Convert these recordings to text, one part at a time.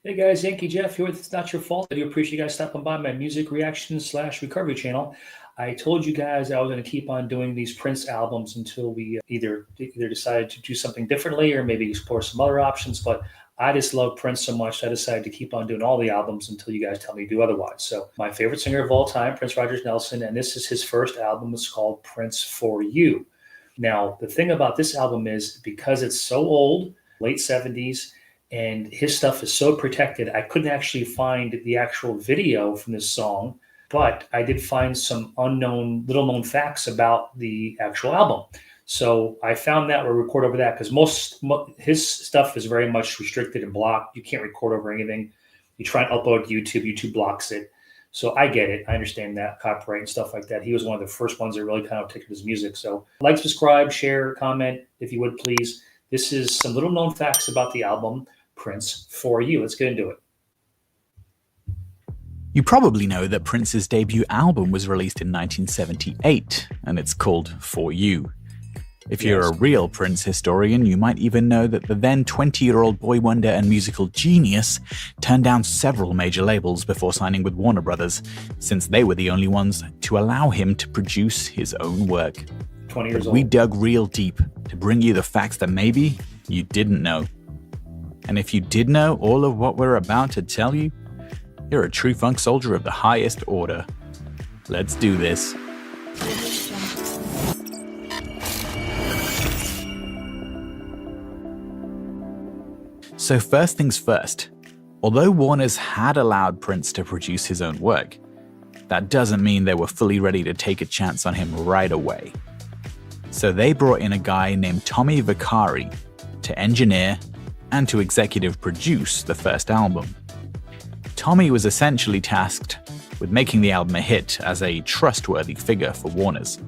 Hey guys, Yankee Jeff here with It's Not Your Fault. I do appreciate you guys stopping by my music reaction slash recovery channel. I told you guys I was going to keep on doing these Prince albums until we either decided to do something differently or maybe explore some other options. But I just love Prince so much, I decided to keep on doing all the albums until you guys tell me to do otherwise. So my favorite singer of all time, Prince Rogers Nelson, and this is his first album. It's called Prince for You. Now, the thing about this album is because it's so old, late 70s, and his stuff is so protected, I couldn't actually find the actual video from this song, but I did find some little known facts about the actual album. So I found that we'll record over that because his stuff is very much restricted and blocked. You can't record over anything. You try and upload to YouTube, YouTube blocks it. So I get it. I understand that copyright and stuff like that. He was one of the first ones that really kind of took his music. So like, subscribe, share, comment, if you would, please. This is some little known facts about the album Prince for You. Let's get into it. You probably know that Prince's debut album was released in 1978, and it's called For You. If you're a real Prince historian, you might even know that the then 20-year-old boy wonder and musical genius turned down several major labels before signing with Warner Brothers, since they were the only ones to allow him to produce his own work. 20 years but old. We dug real deep to bring you the facts that maybe you didn't know. And if you did know all of what we're about to tell you, you're a true funk soldier of the highest order. Let's do this. So first things first, although Warner's had allowed Prince to produce his own work, that doesn't mean they were fully ready to take a chance on him right away. So they brought in a guy named Tommy Vicari to engineer and to executive produce the first album. Tommy was essentially tasked with making the album a hit as a trustworthy figure for Warner's.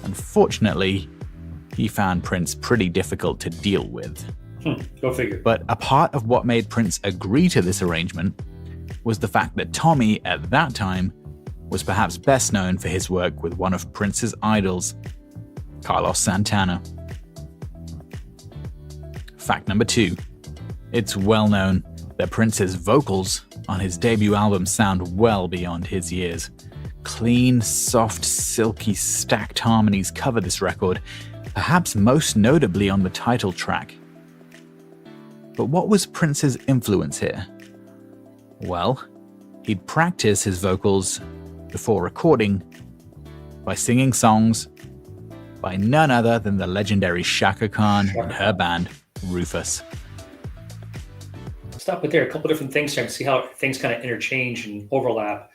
Unfortunately, he found Prince pretty difficult to deal with. Go figure. But a part of what made Prince agree to this arrangement was the fact that Tommy, at that time, was perhaps best known for his work with one of Prince's idols, Carlos Santana. Fact number 2. It's well known that Prince's vocals on his debut album sound well beyond his years. Clean, soft, silky, stacked harmonies cover this record, perhaps most notably on the title track. But what was Prince's influence here? Well, he'd practice his vocals before recording by singing songs by none other than the legendary Chaka Khan and her band, Rufus. Stop it there. A couple different things here. See how things kind of interchange and overlap.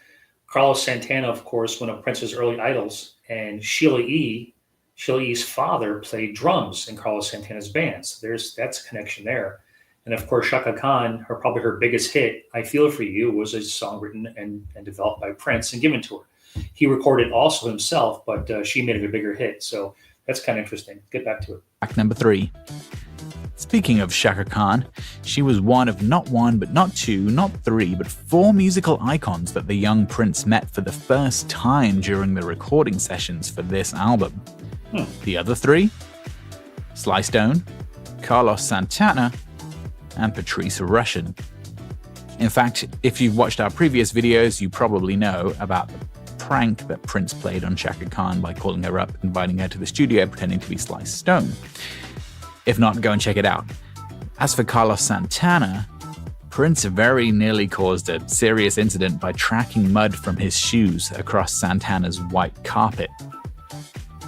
Carlos Santana, of course, one of Prince's early idols, and Sheila E's father played drums in Carlos Santana's band. So that's a connection there. And of course, Chaka Khan, probably her biggest hit, I Feel For You, was a song written and developed by Prince and given to her. He recorded also himself, but she made it a bigger hit. So that's kind of interesting. Get back to it. Fact number 3. Speaking of Chaka Khan, she was one of not one, but not two, not three, but 4 musical icons that the young Prince met for the first time during the recording sessions for this album. The other 3? Sly Stone, Carlos Santana, and Patrice Rushen. In fact, if you've watched our previous videos, you probably know about the prank that Prince played on Chaka Khan by calling her up, inviting her to the studio, pretending to be Sly Stone. If not, go and check it out. As for Carlos Santana, Prince very nearly caused a serious incident by tracking mud from his shoes across Santana's white carpet.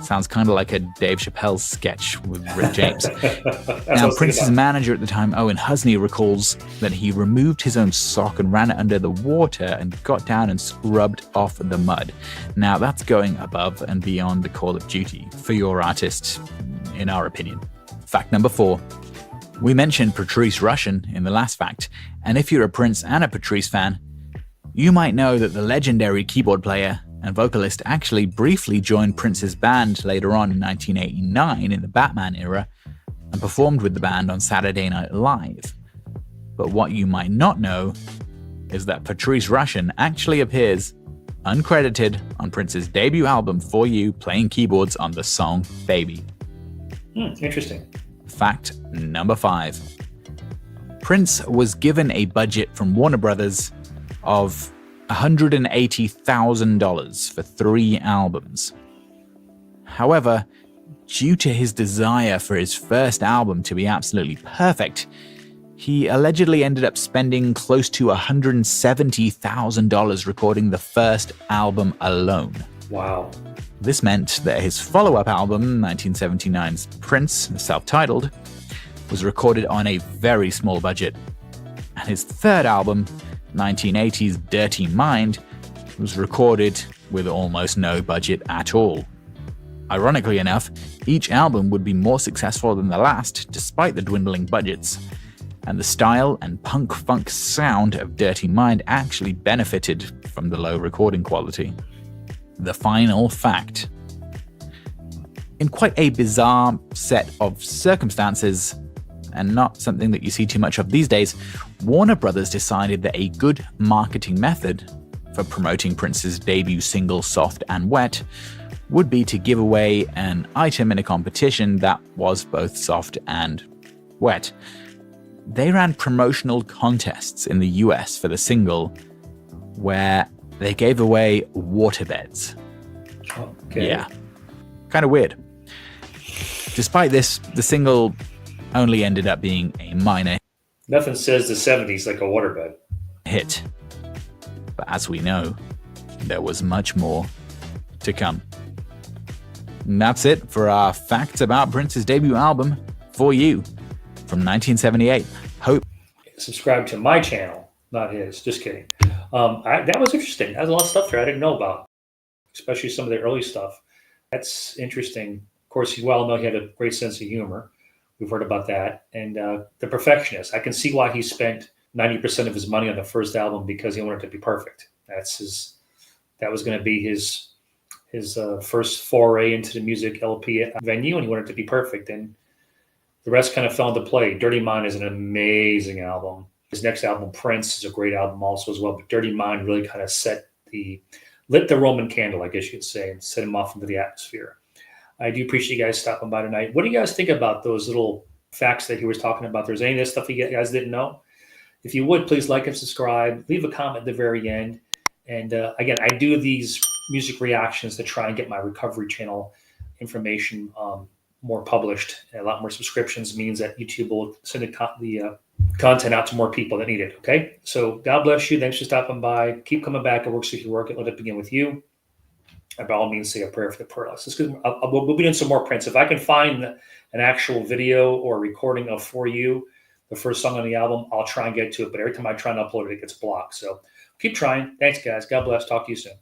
Sounds kind of like a Dave Chappelle sketch with Rick James. Now, Prince's manager at the time, Owen Husney, recalls that he removed his own sock and ran it under the water and got down and scrubbed off the mud. Now, that's going above and beyond the call of duty for your artist, in our opinion. Fact number 4. We mentioned Patrice Rushen in the last fact, and if you're a Prince and a Patrice fan, you might know that the legendary keyboard player and vocalist actually briefly joined Prince's band later on in 1989 in the Batman era and performed with the band on Saturday Night Live. But what you might not know is that Patrice Rushen actually appears uncredited on Prince's debut album For You, playing keyboards on the song Baby. Interesting. Fact number 5. Prince was given a budget from Warner Brothers of $180,000 for 3 albums. However, due to his desire for his first album to be absolutely perfect, he allegedly ended up spending close to $170,000 recording the first album alone. Wow. This meant that his follow-up album, 1979's Prince, self-titled, was recorded on a very small budget. And his third album, 1980's Dirty Mind, was recorded with almost no budget at all. Ironically enough, each album would be more successful than the last despite the dwindling budgets, and the style and punk-funk sound of Dirty Mind actually benefited from the low recording quality. The final fact. In quite a bizarre set of circumstances, and not something that you see too much of these days, Warner Brothers decided that a good marketing method for promoting Prince's debut single Soft and Wet would be to give away an item in a competition that was both soft and wet. They ran promotional contests in the US for the single where they gave away waterbeds. Okay. Yeah. Kind of weird. Despite this, the single only ended up being a minor Nothing says the 70s like a waterbed. hit. But as we know, there was much more to come. And that's it for our facts about Prince's debut album, For You, from 1978. Hope. Subscribe to my channel, not his. Just kidding. That was interesting. There's a lot of stuff there I didn't know about, especially some of the early stuff. That's interesting. Of course, you well know he had a great sense of humor. We've heard about that. And the perfectionist. I can see why he spent 90% of his money on the first album, because he wanted it to be perfect. That was going to be his first foray into the music LP venue, and he wanted it to be perfect. And the rest kind of fell into play. Dirty Mind is an amazing album. His next album, Prince, is a great album also as well. But Dirty Mind really kind of lit the Roman candle, I guess you could say, and set him off into the atmosphere. I do appreciate you guys stopping by tonight. What do you guys think about those little facts that he was talking about? There's any of this stuff you guys didn't know? If you would, please like and subscribe. Leave a comment at the very end. And again, I do these music reactions to try and get my recovery channel information more published. And a lot more subscriptions means that YouTube will send the content out to more people that need it. Okay. So God bless you. Thanks for stopping by. Keep coming back. It works with your work. Let it begin with you. And by all means, say a prayer for the prayerless. We'll be doing some more Prince. If I can find an actual video or recording of For You, the first song on the album, I'll try and get to it. But every time I try and upload it, it gets blocked. So keep trying. Thanks, guys. God bless. Talk to you soon.